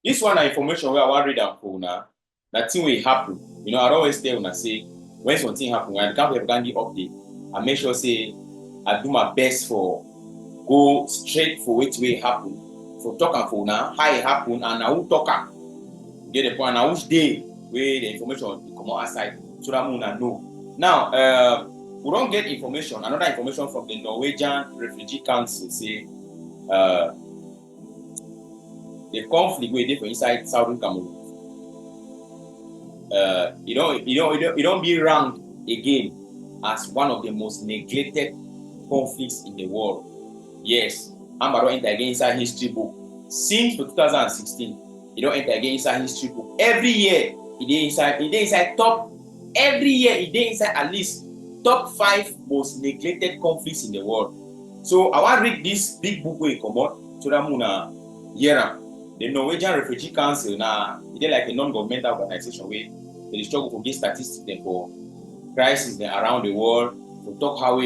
This one is information where I want to read am for now. That thing will happen. You know, I always tell una say when something happen, when I can't give update, I make sure say I do my best for go straight for which way happen. For talk am for now, how it happen, and I will talk am. You get the point. Now which day where the information will come outside so that una know. Now, we don't get information. Another information from the Norwegian Refugee Council say uh, the conflict wey dey for inside southern Cameroon. It don't be ranked again as one of the most neglected conflicts in the world. Yes, Amba don enter again inside history book. Since 2016, e don enter again inside history book. Every year, e dey inside top. Every year, e dey inside at least top 5 most neglected conflicts in the world. So I wan read this big book wey e comot so that una hear am. The Norwegian Refugee Council na e dey like a non-governmental organization wey dey struggle to get statistics dem for crisis dem around the world, to talk how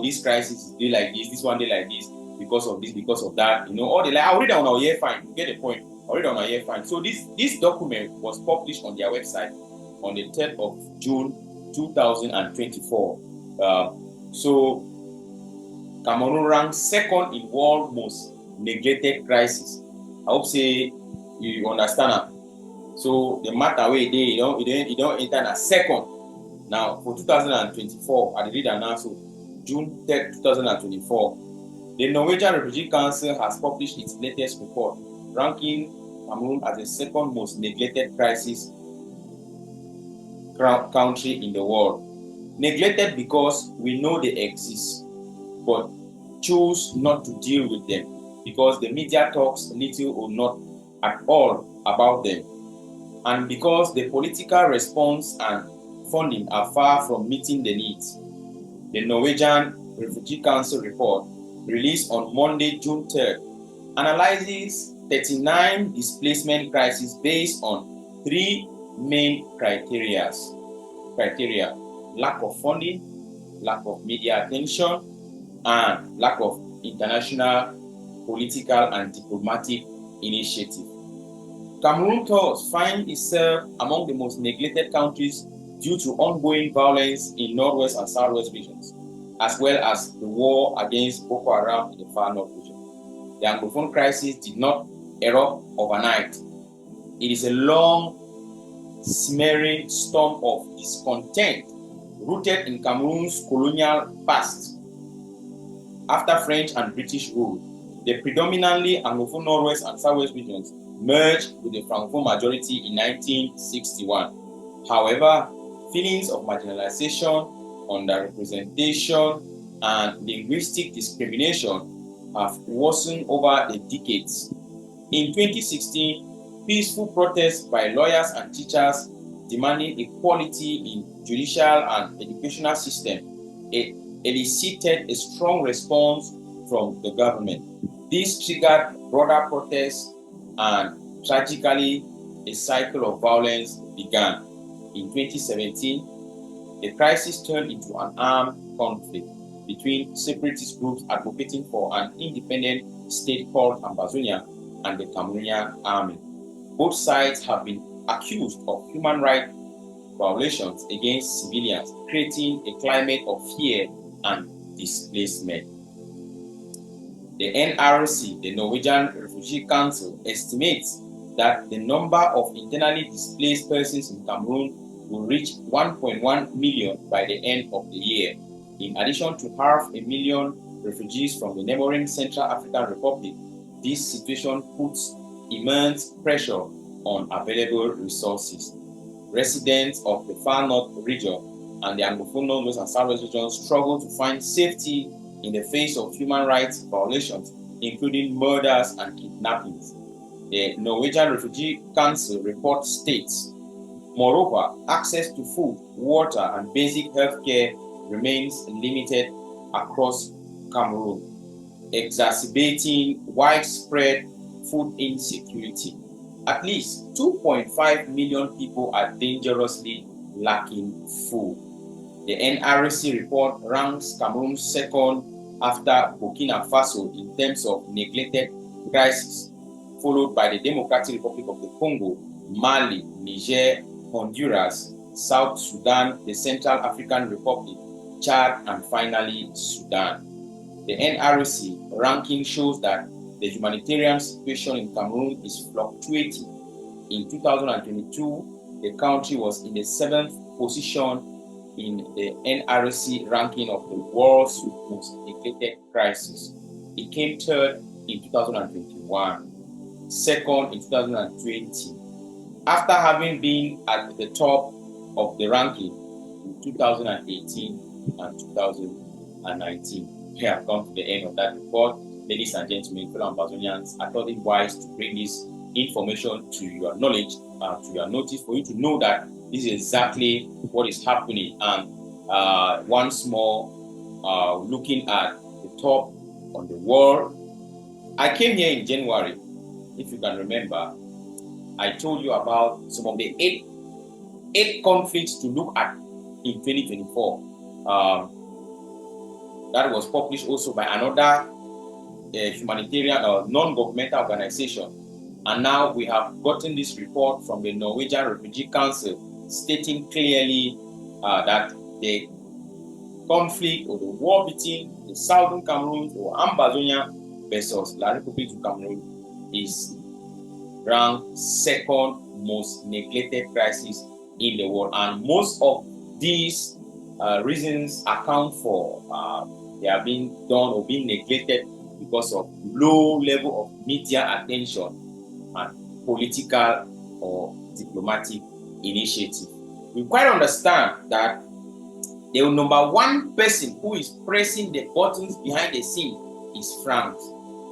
this crisis dey like this one dey like this because of this, because of that. You know, all the like I'll read that on our year fine. You get the point. I'll read that on our year fine. So this document was published on their website on the 3rd of June 2024. So Cameroon ranks second in world most neglected crisis. I hope say you understand am. So the matter wey dey, e don enter na second. Now for 2024, I read am now. So June 3rd, 2024, the Norwegian Refugee Council has published its latest report, ranking Cameroon as the second most neglected crisis country in the world. Neglected because we know they exist, but choose not to deal with them because the media talks little or not at all about them, and because the political response and funding are far from meeting the needs. The Norwegian Refugee Council report, released on Monday, June 3rd, analyzes 39 displacement crises based on 3 main criteria: lack of funding, lack of media attention, and lack of international political and diplomatic initiative. Cameroon thus finds itself among the most neglected countries due to ongoing violence in northwest and southwest regions, as well as the war against Boko Haram in the far north region. The Anglophone crisis did not erupt overnight. It is a long, simmering storm of discontent rooted in Cameroon's colonial past. After French and British rule, the predominantly Anglophone northwest and southwest regions merged with the Francophone majority in 1961. However, feelings of marginalization, underrepresentation, and linguistic discrimination have worsened over the decades. In 2016, peaceful protests by lawyers and teachers demanding equality in judicial and educational system elicited a strong response from the government. This triggered broader protests, and tragically, a cycle of violence began. In 2017, the crisis turned into an armed conflict between separatist groups advocating for an independent state called Ambazonia and the Cameroonian army. Both sides have been accused of human rights violations against civilians, creating a climate of fear and displacement. The NRC, the Norwegian Refugee Council, estimates that the number of internally displaced persons in Cameroon will reach 1.1 million by the end of the year. In addition to 500,000 refugees from the neighboring Central African Republic, this situation puts immense pressure on available resources. Residents of the far north region and the Anglophone northwest and southwest regions struggle to find safety in the face of human rights violations, including murders and kidnappings. The Norwegian Refugee Council report states, moreover, access to food, water, and basic health care remains limited across Cameroon, exacerbating widespread food insecurity. At least 2.5 million people are dangerously lacking food. The NRC report ranks Cameroon second after Burkina Faso in terms of neglected crises. followed by the Democratic Republic of the Congo, Mali, Niger, Honduras, South Sudan, the Central African Republic, Chad, and finally Sudan. The NRC ranking shows that the humanitarian situation in Cameroon is fluctuating. In 2022, the country was in the 7th position in the NRC ranking of the world's most neglected crisis. It came third in 2021, second in 2020, after having been at the top of the ranking in 2018 and 2019. We have come to the end of that report. Ladies and gentlemen, fellow Ambazonians, I thought it wise to bring this information to your knowledge, to your notice, for you to know that this is exactly what is happening. And once more, looking at the top on the world, I came here in January, if you can remember. I told you about some of the eight conflicts to look at in 2024. That was published also by another humanitarian or non-governmental organization. And now we have gotten this report from the Norwegian Refugee Council stating clearly that the conflict or the war between the Southern Cameroon or Ambazonia versus La République du Cameroon is ranked second most neglected crisis in the world. And most of these reasons account for they are being done or being neglected because of low level of media attention and political or diplomatic initiative. We quite understand that the number one person who is pressing the buttons behind the scene is France.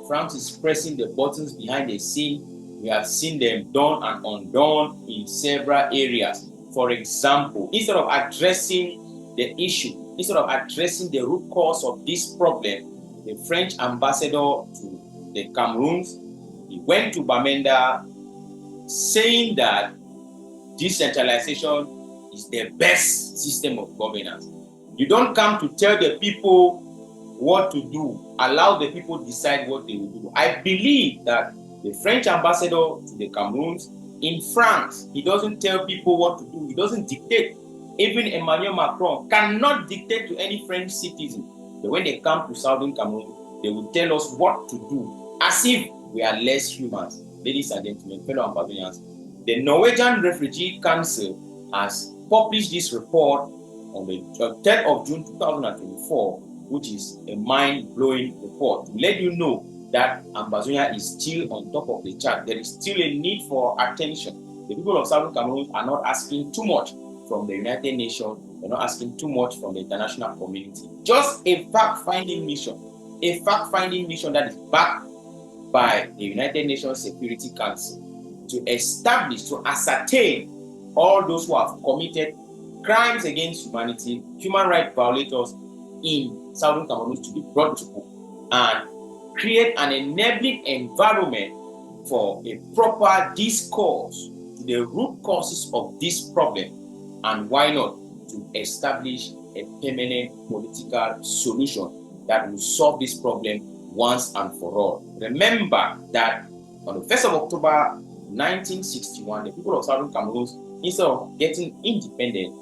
France is pressing the buttons behind the scene. We have seen them done and undone in several areas. For example, instead of addressing the issue, instead of addressing the root cause of this problem, the French ambassador to the Cameroons, he went to Bamenda saying that decentralization is the best system of governance. You don't come to tell the people what to do, allow the people decide what they will do. I believe that the French ambassador to the Cameroons in France, he doesn't tell people what to do, he doesn't dictate. Even Emmanuel Macron cannot dictate to any French citizen. But when they come to Southern Cameroon, they will tell us what to do, as if we are less humans. Ladies and gentlemen, fellow Ambazonians, the Norwegian Refugee Council has published this report on the 10th of June 2024, which is a mind-blowing report to let you know that Ambazonia is still on top of the chart. There is still a need for attention. The people of Southern Cameroon are not asking too much from the United Nations. They're not asking too much from the international community. Just a fact-finding mission. A fact-finding mission that is backed by the United Nations Security Council to establish, to ascertain all those who have committed crimes against humanity, human rights violators in Southern Cameroon to be brought to book and create an enabling environment for a proper discourse to the root causes of this problem, and why not to establish a permanent political solution that will solve this problem once and for all. Remember that on the 1st of October 1961, the people of Southern Cameroon, instead of getting independent,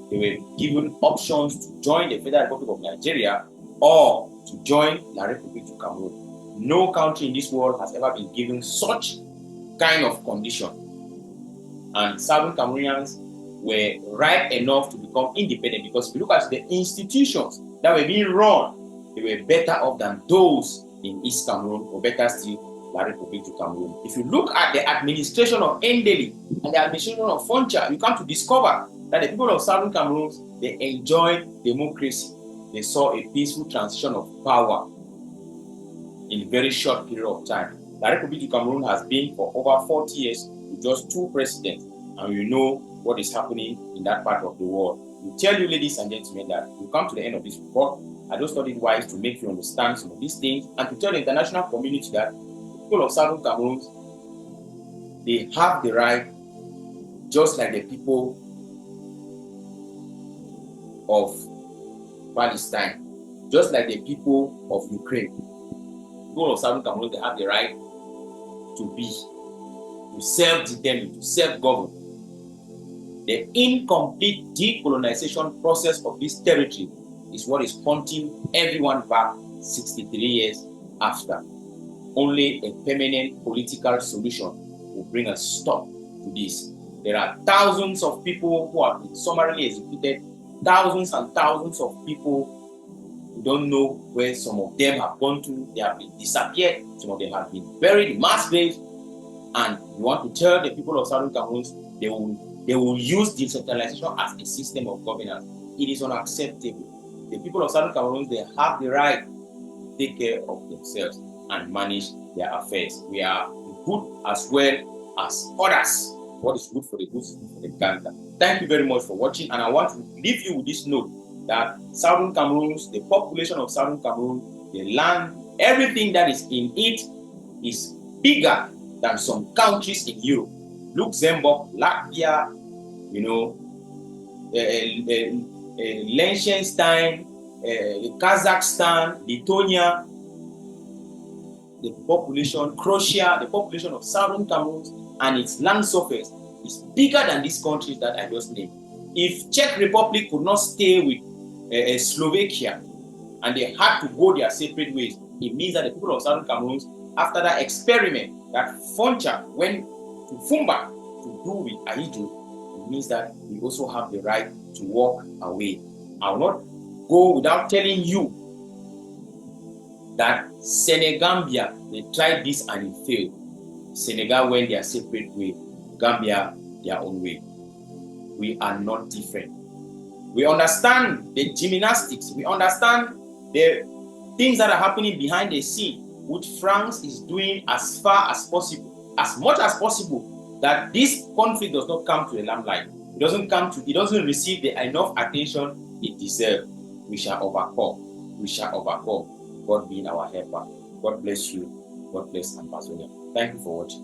they were given options to join the Federal Republic of Nigeria or to join La République du Cameroon. No country in this world has ever been given such kind of condition. And Southern Cameroonians were ripe enough to become independent, because if you look at the institutions that were being run, they were better off than those in East Cameroon, or better still, La République du Cameroon. If you look at the administration of Ndeli and the administration of Foncha, you come to discover that the people of Southern Cameroon, they enjoy democracy. They saw a peaceful transition of power in a very short period of time. La République du Cameroon has been for over 40 years with just 2 presidents, and we know what is happening in that part of the world. We tell you, ladies and gentlemen, that we come to the end of this report. I just thought it wise to make you understand some of these things and to tell the international community that the people of Southern Cameroon, they have the right, just like the people of Palestine, just like the people of Ukraine. The people of Southern Cameroon, they have the right to be, to self-determine, to self-govern. The incomplete decolonization process of this territory is what is haunting everyone back 63 years after. Only a permanent political solution will bring a stop to this. There are thousands of people who have been summarily executed, thousands and thousands of people who don't know where some of them have gone to. They have been disappeared, some of them have been buried in mass graves, and you want to tell the people of Southern Cameroon they will use decentralization as a system of governance. It is unacceptable. The people of Southern Cameroon, they have the right to take care of themselves and manage their affairs. We are good as well as others. What is good for the goose is good for the gander. Thank you very much for watching, and I want to leave you with this note that Southern Cameroon, the population of Southern Cameroon, the land, everything that is in it is bigger than some countries in Europe. Luxembourg, Latvia, Liechtenstein, Kazakhstan, Lithuania, the population, Croatia, the population of Southern Cameroon and its land surface is bigger than these countries that I just named. If Czech Republic could not stay with Slovakia and they had to go their separate ways, it means that the people of Southern Cameroon, after that experiment that Foncha went to Fumba to do with Ahidjo, it means that we also have the right to walk away. I will not go without telling you that Senegambia, they tried this and it failed. Senegal went their separate way, Gambia their own way. We are not different. We understand the gymnastics, we understand the things that are happening behind the scene, which France is doing as far as possible, as much as possible, that this conflict does not come to the limelight. It doesn't receive the enough attention it deserves. We shall overcome. We shall overcome. God being our helper. God bless you. God bless Ambazonia. Thank you for watching.